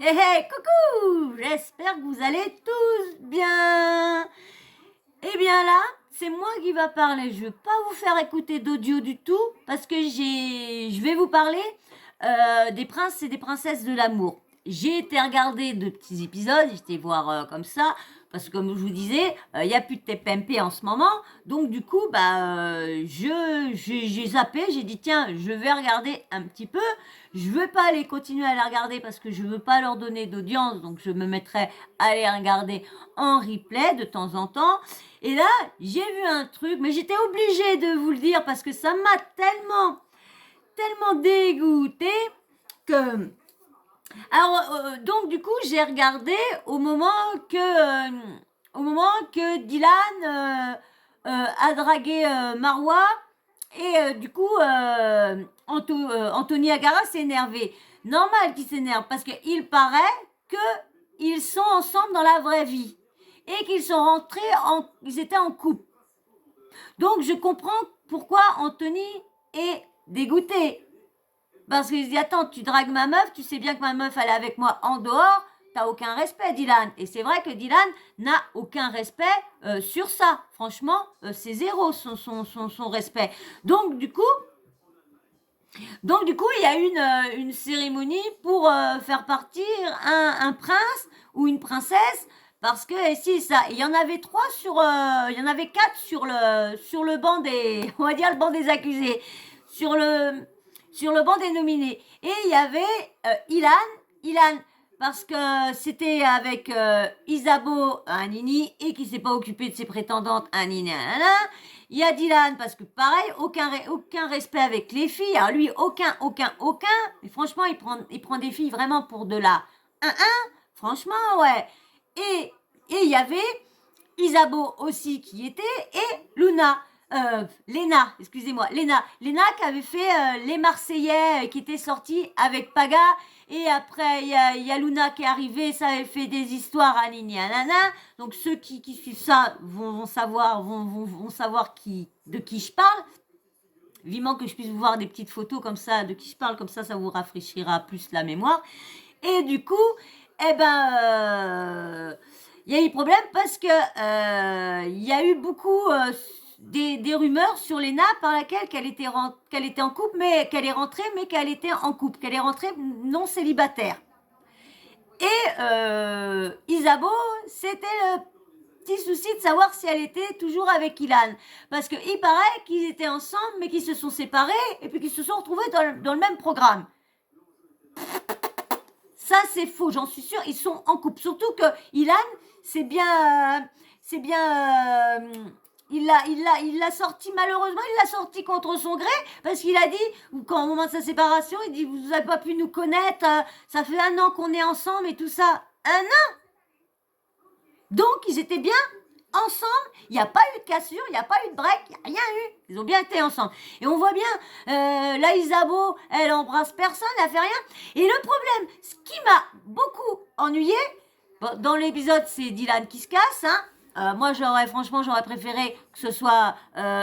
Hé hé, coucou! J'espère que vous allez tous bien. Eh bien là, c'est moi qui va parler. Je ne vais pas vous faire écouter d'audio du tout parce que je vais vous parler des princes et des princesses de l'amour. J'ai été regarder de petits épisodes, j'ai été voir comme ça, parce que comme je vous disais, il n'y a plus de TPMP en ce moment, donc du coup, j'ai zappé, j'ai dit tiens, je vais regarder un petit peu, je ne veux pas aller continuer à les regarder parce que je ne veux pas leur donner d'audience, donc je me mettrai à les regarder en replay de temps en temps. Et là, j'ai vu un truc, mais j'étais obligée de vous le dire parce que ça m'a tellement dégoûtée que... Alors, donc du coup, j'ai regardé au moment que Dylan a dragué Marwa et du coup, Anthony Agara s'est énervé. Normal qu'il s'énerve parce qu'il paraît qu'ils sont ensemble dans la vraie vie et qu'ils sont rentrés ils étaient en couple. Donc je comprends pourquoi Anthony est dégoûté. Parce qu'il se dit, attends, tu dragues ma meuf, tu sais bien que ma meuf, elle est avec moi en dehors, t'as aucun respect, Dylan. Et c'est vrai que Dylan n'a aucun respect sur ça. Franchement, c'est zéro son respect. Donc, du coup, il y a une cérémonie pour faire partir un prince ou une princesse. Parce que si ça, il y en avait il y en avait 4 sur le banc des, on va dire le banc des accusés, sur le banc des nominés. Et il y avait Ilan, parce que c'était avec Isabeau, un nini, et qui s'est pas occupé de ses prétendantes, un nini, un. Il y a Dylan, parce que pareil, aucun respect avec les filles. Alors lui, aucun. Mais franchement, il prend des filles vraiment pour de la 1-1. Franchement, ouais. Et il y avait Isabeau aussi qui était, et Léna qui avait fait les Marseillais qui était sorti avec Paga, et après il y a Luna qui est arrivée, ça avait fait des histoires à Nini Anana. Donc ceux qui suivent ça vont savoir de qui je parle. Vivement que je puisse vous voir des petites photos comme ça de qui je parle, comme ça vous rafraîchira plus la mémoire. Et du coup, il y a eu problème parce que il y a eu beaucoup des rumeurs sur Léna par laquelle qu'elle était en couple, mais qu'elle est rentrée, mais qu'elle était en couple, qu'elle est rentrée non célibataire. Et Isabeau, c'était le petit souci de savoir si elle était toujours avec Ilan. Parce qu'il paraît qu'ils étaient ensemble, mais qu'ils se sont séparés, et puis qu'ils se sont retrouvés dans le même programme. Ça, c'est faux, j'en suis sûre, ils sont en couple. Surtout que Ilan, il l'a sorti, malheureusement, il l'a sorti contre son gré, parce qu'il a dit, au moment de sa séparation, il dit, vous n'avez pas pu nous connaître, ça fait 1 an qu'on est ensemble et tout ça. 1 an! Donc, ils étaient bien ensemble, il n'y a pas eu de cassure, il n'y a pas eu de break, il n'y a rien eu. Ils ont bien été ensemble. Et on voit bien, là, Isabeau, elle embrasse personne, elle fait rien. Et le problème, ce qui m'a beaucoup ennuyé, dans l'épisode, c'est Dylan qui se casse, hein. Moi, j'aurais préféré que ce soit... un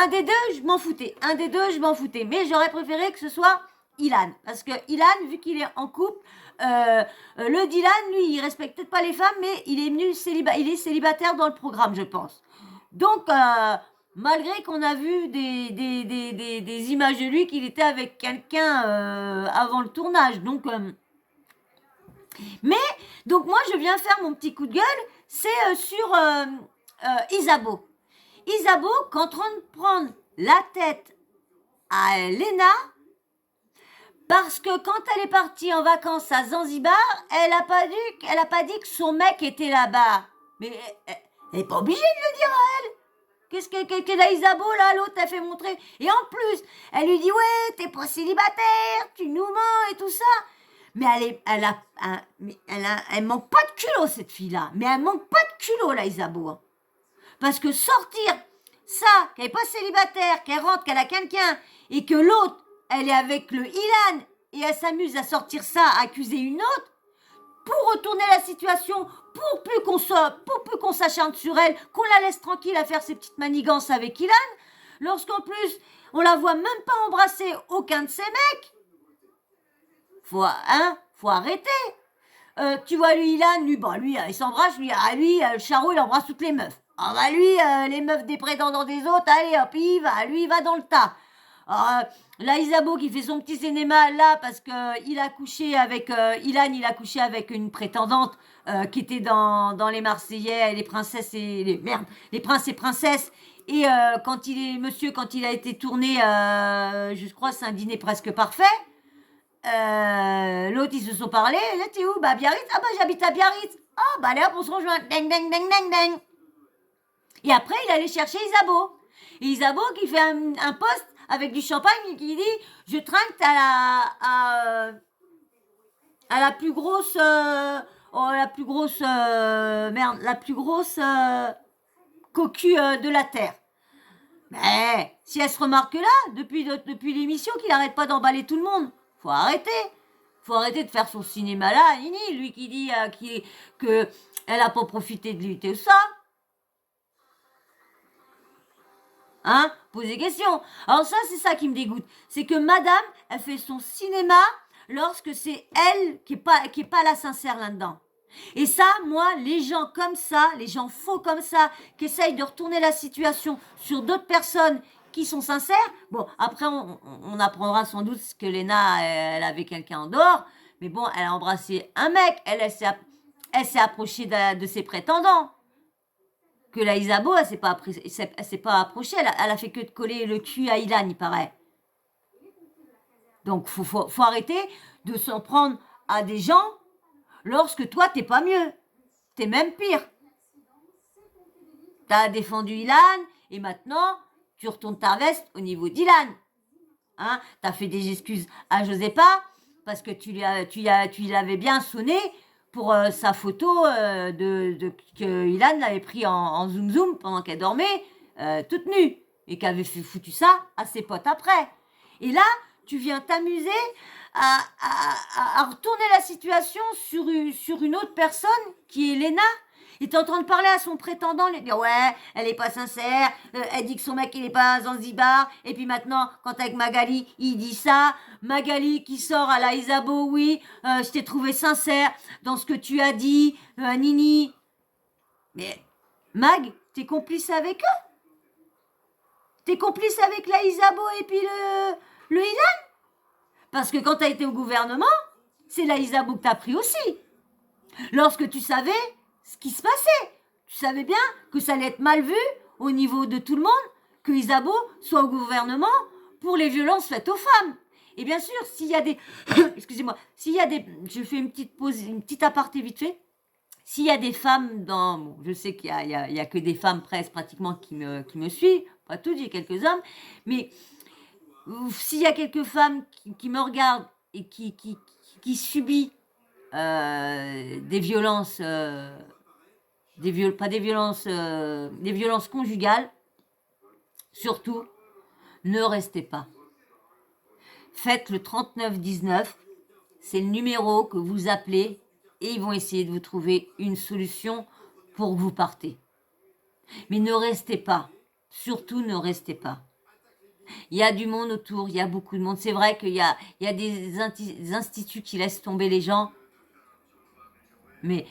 des deux, je m'en foutais. Mais j'aurais préféré que ce soit Ilan. Parce que Ilan, vu qu'il est en couple, le Dylan, lui, il respecte peut-être pas les femmes, mais il est célibataire dans le programme, je pense. Donc, malgré qu'on a vu des images de lui, qu'il était avec quelqu'un avant le tournage. Donc moi, je viens faire mon petit coup de gueule, c'est sur Isabeau. Isabeau, quand en train de prendre la tête à Léna, parce que quand elle est partie en vacances à Zanzibar, elle a pas dit que son mec était là-bas. Mais elle n'est pas obligée de le dire à elle. Qu'est-ce que la Isabeau, là, l'autre t'a fait montrer. Et en plus, elle lui dit, ouais, t'es pas célibataire, tu nous mens et tout ça. Mais elle manque pas de culot, cette fille-là. Mais elle manque pas de culot, la Isabeau. Parce que sortir ça, qu'elle n'est pas célibataire, qu'elle rentre, qu'elle a quelqu'un, et que l'autre, elle est avec le Ilan, et elle s'amuse à sortir ça, à accuser une autre, pour retourner la situation, pour plus qu'on s'acharne sur elle, qu'on la laisse tranquille à faire ses petites manigances avec Ilan, lorsqu'en plus, on la voit même pas embrasser aucun de ses mecs. Faut arrêter. Tu vois lui, Ilan, lui, bah lui, il s'embrasse, lui, Charo, il embrasse toutes les meufs. Ah bah lui, les meufs des prétendants des autres, allez hop, il va dans le tas. Là, Isabeau qui fait son petit cinéma là parce que il a couché avec Ilan, il a couché avec une prétendante qui était dans les Marseillais, les princesses et les princes et princesses. Et quand il a été tourné, je crois, c'est un dîner presque parfait. L'autre, ils se sont parlé. Là, t'es où? Bah, Biarritz. Ah, bah, j'habite à Biarritz. Ah, bah, allez hop, on se rejoint. Ding, ding, ding, ding, ding. Et après, il allait chercher Isabeau. Et Isabeau qui fait un post avec du champagne et qui dit je trinque à la plus grosse. La plus grosse. La plus grosse cocu de la Terre. Mais si elle se remarque là, depuis l'émission, qu'il n'arrête pas d'emballer tout le monde, faut arrêter. Faut arrêter de faire son cinéma là, Nini, lui qui dit que elle a pas profité de lui, tout ça. Hein? Pose des questions. Alors ça, c'est ça qui me dégoûte. C'est que madame, elle fait son cinéma lorsque c'est elle qui est pas la sincère là-dedans. Et ça, moi, les gens comme ça, les gens faux comme ça, qui essayent de retourner la situation sur d'autres personnes qui sont sincères, bon, après, on apprendra sans doute que Léna, elle avait quelqu'un en dehors, mais bon, elle a embrassé un mec, elle s'est approchée de ses prétendants. Que la Isabeau, elle s'est pas approchée, elle a fait que de coller le cul à Ilan, il paraît. Donc, faut arrêter de s'en prendre à des gens lorsque toi, t'es pas mieux. T'es même pire. T'as défendu Ilan et maintenant, tu retournes ta veste au niveau d'Ilan. Hein? T'as fait des excuses à Josépa parce que tu l'avais bien sonné pour sa photo que Ilan l'avait pris en zoom pendant qu'elle dormait, toute nue, et qu'avait foutu ça à ses potes après. Et là, tu viens t'amuser à retourner la situation sur une autre personne qui est Léna. Il est en train de parler à son prétendant, lui dire ouais, elle est pas sincère, elle dit que son mec il est pas à Zanzibar, et puis maintenant, quand avec Magali, il dit ça, Magali qui sort à la Isabeau, oui, je t'ai trouvé sincère dans ce que tu as dit, Nini. Mais Mag, t'es complice avec eux? T'es complice avec la Isabeau et puis le Ilan? Parce que quand t'as été au gouvernement, c'est la Isabeau que t'as pris aussi. Lorsque tu savais ce qui se passait. Tu savais bien que ça allait être mal vu au niveau de tout le monde que Isabeau soit au gouvernement pour les violences faites aux femmes. Et bien sûr, s'il y a des... Excusez-moi. S'il y a des... Je fais une petite pause, une petite aparté vite fait. S'il y a des femmes dans... Bon, je sais qu'il y a que des femmes presque pratiquement qui me suivent. Pas toutes, j'ai quelques hommes. Mais s'il y a quelques femmes qui me regardent et qui subissent des violences... des violences conjugales, surtout, ne restez pas. Faites le 3919, c'est le numéro que vous appelez et ils vont essayer de vous trouver une solution pour que vous partez. Mais ne restez pas, surtout ne restez pas. Il y a du monde autour, il y a beaucoup de monde. C'est vrai qu'il y a des instituts qui laissent tomber les gens, mais...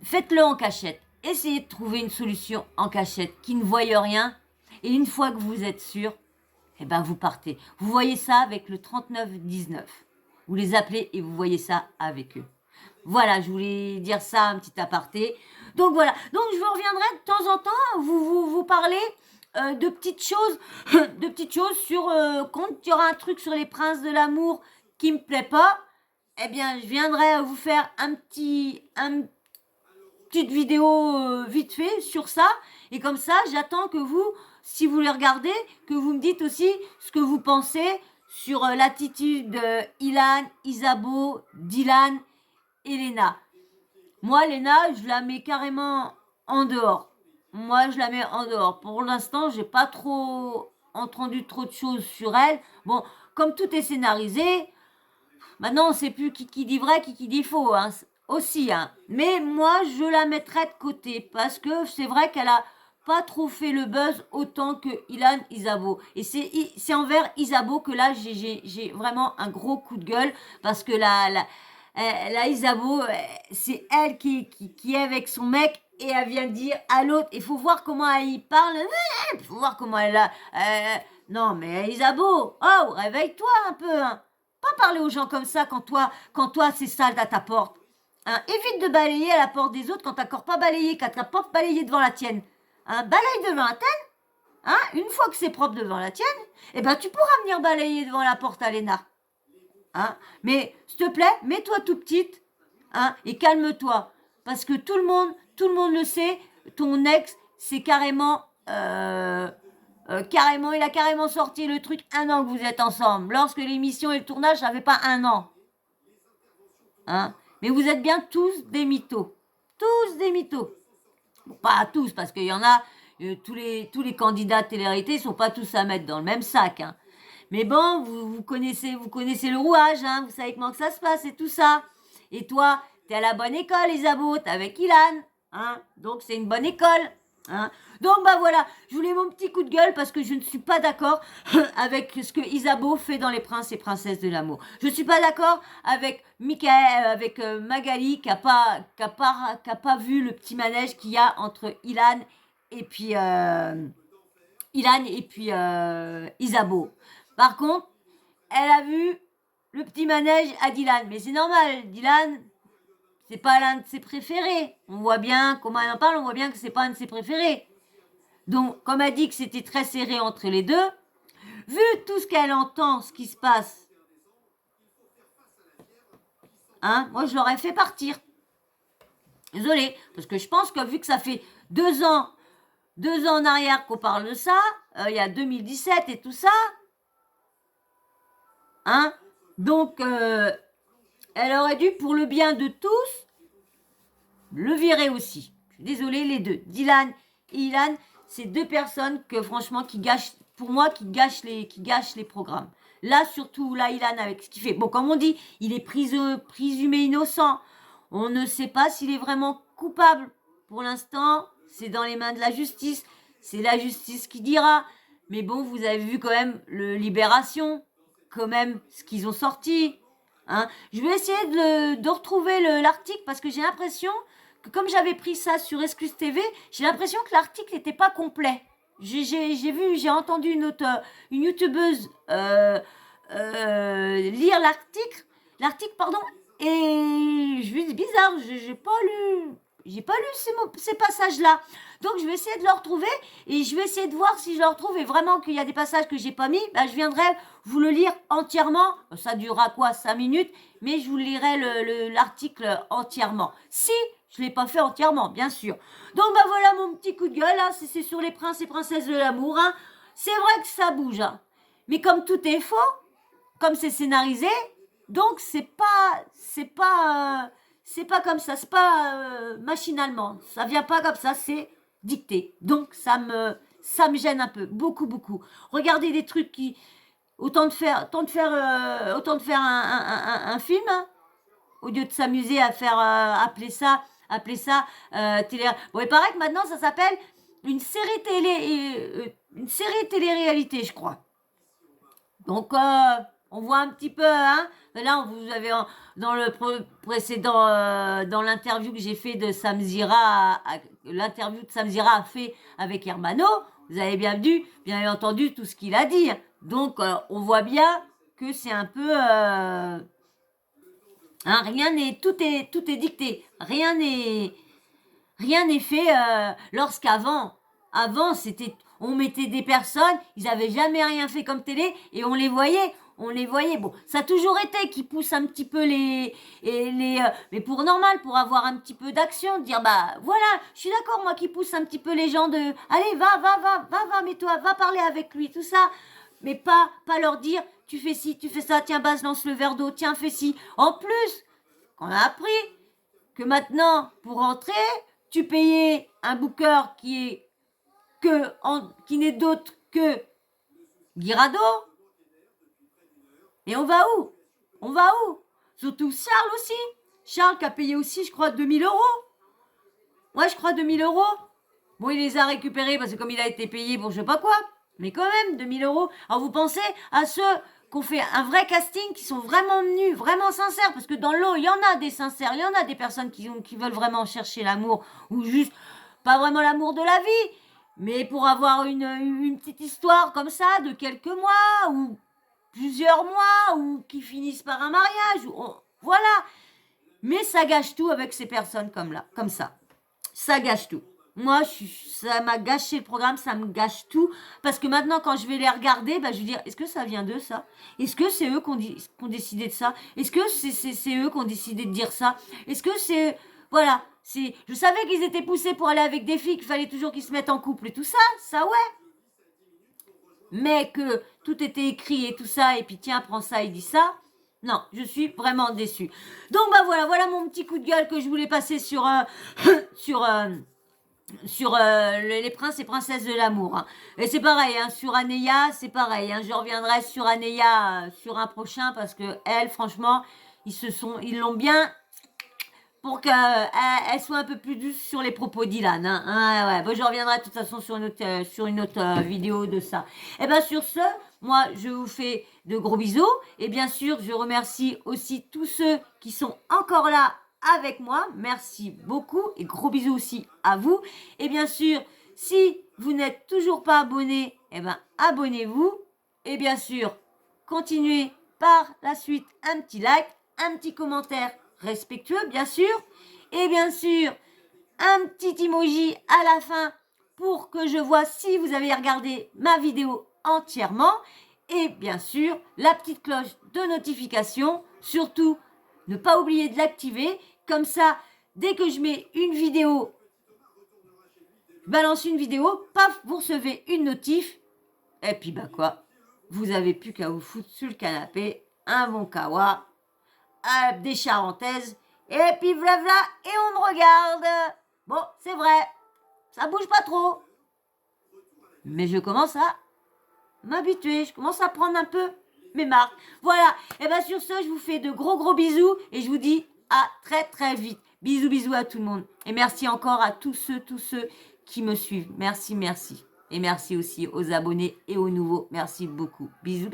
Faites-le en cachette. Essayez de trouver une solution en cachette qui ne voie rien. Et une fois que vous êtes sûr, eh ben vous partez. Vous voyez ça avec le 3919. Vous les appelez et vous voyez ça avec eux. Voilà, je voulais dire ça, un petit aparté. Donc voilà. Donc je vous reviendrai de temps en temps vous parler de petites choses sur quand il y aura un truc sur les princes de l'amour qui me plaît pas. Eh bien, je viendrai vous faire une petite vidéo vite fait sur ça. Et comme ça, j'attends que vous, si vous les regardez, que vous me dites aussi ce que vous pensez sur l'attitude de Ilan, Isabeau, Dylan et Léna. Moi, Léna, je la mets carrément en dehors. Moi, je la mets en dehors. Pour l'instant, j'ai pas trop entendu trop de choses sur elle. Bon, comme tout est scénarisé, maintenant, on ne sait plus qui dit vrai, qui dit faux, hein, aussi. Hein. Mais moi, je la mettrais de côté parce que c'est vrai qu'elle a pas trop fait le buzz autant que Ilan Isabeau. Et c'est envers Isabeau que là, j'ai vraiment un gros coup de gueule parce que la Isabeau, c'est elle qui est avec son mec et elle vient dire à l'autre, il faut voir comment elle y parle, il faut voir comment elle a... non mais Isabeau, oh, réveille-toi un peu, hein. Pas parler aux gens comme ça quand toi c'est sale à ta porte. Hein, évite de balayer à la porte des autres quand t'as encore pas balayé, quand t'as pas balayé devant la tienne. Hein, balaye devant la tienne, hein, une fois que c'est propre devant la tienne, eh ben tu pourras venir balayer devant la porte à Léna. Hein, mais s'il te plaît, mets-toi tout petite, hein, et calme-toi. Parce que tout le monde le sait, ton ex, c'est carrément, carrément, il a carrément sorti le truc 1 an que vous êtes ensemble. Lorsque l'émission et le tournage, ça fait pas 1 an. Hein, mais vous êtes bien tous des mythos. Tous des mythos. Bon, pas tous, parce qu'il y en a, tous les candidats de télé-réalité ne sont pas tous à mettre dans le même sac. Hein. Mais bon, vous connaissez le rouage, hein, vous savez comment que ça se passe et tout ça. Et toi, t'es à la bonne école, Isabeau, t'es avec Ilan. Hein, donc c'est une bonne école. Hein. Donc bah voilà, je voulais mon petit coup de gueule parce que je ne suis pas d'accord avec ce que Isabeau fait dans Les Princes et Princesses de l'amour. Je ne suis pas d'accord avec Michael, avec Magali qui a pas vu le petit manège qu'il y a entre Ilan et puis Isabeau. Par contre, elle a vu le petit manège à Dylan, mais c'est normal, Dylan, c'est pas l'un de ses préférés. On voit bien comment elle en parle, on voit bien que c'est pas un de ses préférés. Donc, comme elle dit que c'était très serré entre les deux, vu tout ce qu'elle entend, ce qui se passe, hein, moi je l'aurais fait partir. Désolée, parce que je pense que vu que ça fait 2 ans en arrière qu'on parle de ça, il y a 2017 et tout ça, hein, donc elle aurait dû, pour le bien de tous, le virer aussi. Je suis désolée, les deux, Dylan et Ilan, c'est 2 personnes que franchement qui gâchent, pour moi, qui gâchent les programmes. Là, surtout, là, Ilan, avec ce qu'il fait. Bon, comme on dit, il est présumé innocent. On ne sait pas s'il est vraiment coupable. Pour l'instant, c'est dans les mains de la justice. C'est la justice qui dira. Mais bon, vous avez vu quand même le Libération, quand même, ce qu'ils ont sorti. Hein. Je vais essayer de retrouver l'article parce que j'ai l'impression que comme j'avais pris ça sur Excuse TV, j'ai l'impression que l'article n'était pas complet. J'ai entendu une youtubeuse lire l'article, pardon, et je lui dis bizarre, j'ai pas lu ces passages-là. Donc je vais essayer de le retrouver et je vais essayer de voir si je le retrouve et vraiment qu'il y a des passages que j'ai pas mis, bah, je viendrai vous le lire entièrement. Ça durera quoi, 5 minutes, mais je vous lirai l'article entièrement. Si je ne l'ai pas fait entièrement, bien sûr. Donc bah voilà mon petit coup de gueule, hein, c'est sur les princes et princesses de l'amour. Hein. C'est vrai que ça bouge, hein. Mais comme tout est faux, comme c'est scénarisé, donc c'est pas comme ça, c'est pas machinalement. Ça vient pas comme ça, c'est dicté. Donc ça me gêne un peu, beaucoup. Regardez des trucs qui autant de faire un film, hein, au lieu de s'amuser à faire appeler ça télé. Bon, il paraît que maintenant ça s'appelle une série télé-réalité, je crois. Donc on voit un petit peu, hein. Là, vous avez dans le précédent, dans l'interview que j'ai fait de Samzira, l'interview de Samzira a fait avec Hermano, vous avez bien entendu tout ce qu'il a dit. Donc, on voit bien que c'est un peu, hein, tout est dicté, rien n'est fait. Lorsqu'avant, c'était, on mettait des personnes, ils avaient jamais rien fait comme télé et on les voyait. Bon, ça a toujours été qui pousse un petit peu mais pour normal, pour avoir un petit peu d'action, dire bah voilà, je suis d'accord moi qui pousse un petit peu les gens de, allez va, mets-toi, va parler avec lui, tout ça, mais pas leur dire tu fais ci, tu fais ça, tiens Baz lance le verre d'eau, tiens fais ci. En plus, on a appris que maintenant pour rentrer, tu payais un booker qui n'est d'autre que Guirado. Et on va où? Surtout Charles aussi. Charles qui a payé aussi, je crois, 2000 euros. Ouais, je crois 2000 euros. Bon, il les a récupérés parce que comme il a été payé pour je sais pas quoi. Mais quand même, 2000 euros. Alors vous pensez à ceux qu'on fait un vrai casting, qui sont vraiment venus, vraiment sincères, parce que dans l'eau, il y en a des sincères, il y en a des personnes qui veulent vraiment chercher l'amour, ou juste, pas vraiment l'amour de la vie, mais pour avoir une petite histoire comme ça, de quelques mois, ou plusieurs mois, ou qui finissent par un mariage, voilà. Mais ça gâche tout avec ces personnes comme ça. Ça gâche tout. Moi, ça m'a gâché le programme, ça me gâche tout. Parce que maintenant, quand je vais les regarder, je vais dire, est-ce que ça vient d'eux, ça? Est-ce que c'est eux qui ont décidé de ça? Est-ce que c'est eux qui ont décidé de dire ça? Est-ce que c'est... Voilà. Je savais qu'ils étaient poussés pour aller avec des filles, qu'il fallait toujours qu'ils se mettent en couple et tout ça. Ça, ouais. Mais que tout était écrit et tout ça, et puis tiens, prends ça et dis ça. Non, je suis vraiment déçue. Donc, voilà mon petit coup de gueule que je voulais passer sur... sur les princes et princesses de l'amour. Hein. Et c'est pareil, hein, sur Anéa, c'est pareil. Hein, je reviendrai sur Anéa sur un prochain parce que elle, franchement, ils l'ont bien pour qu'elle soit un peu plus douce sur les propos d'Ilan. Hein. Ouais. Bon, je reviendrai de toute façon sur une autre vidéo de ça. Et bien sur ce, moi, je vous fais de gros bisous. Et bien sûr, je remercie aussi tous ceux qui sont encore là avec moi. Merci beaucoup et gros bisous aussi à vous. Et bien sûr, si vous n'êtes toujours pas abonné, abonnez-vous. Et bien sûr, continuez par la suite un petit like, un petit commentaire respectueux, bien sûr. Et bien sûr, un petit emoji à la fin pour que je vois si vous avez regardé ma vidéo entièrement. Et bien sûr, la petite cloche de notification. Surtout, ne pas oublier de l'activer. Comme ça, dès que je mets une vidéo, je balance une vidéo, paf, vous recevez une notif. Et puis vous avez plus qu'à vous foutre sur le canapé, un bon kawa, des charentaises, et puis voilà, et on me regarde. Bon, c'est vrai, ça bouge pas trop. Mais je commence à m'habituer, je commence à prendre un peu mes marques. Voilà, et sur ce, je vous fais de gros bisous, et je vous dis à très vite. Bisous à tout le monde. Et merci encore à tous ceux qui me suivent. Merci. Et merci aussi aux abonnés et aux nouveaux. Merci beaucoup. Bisous.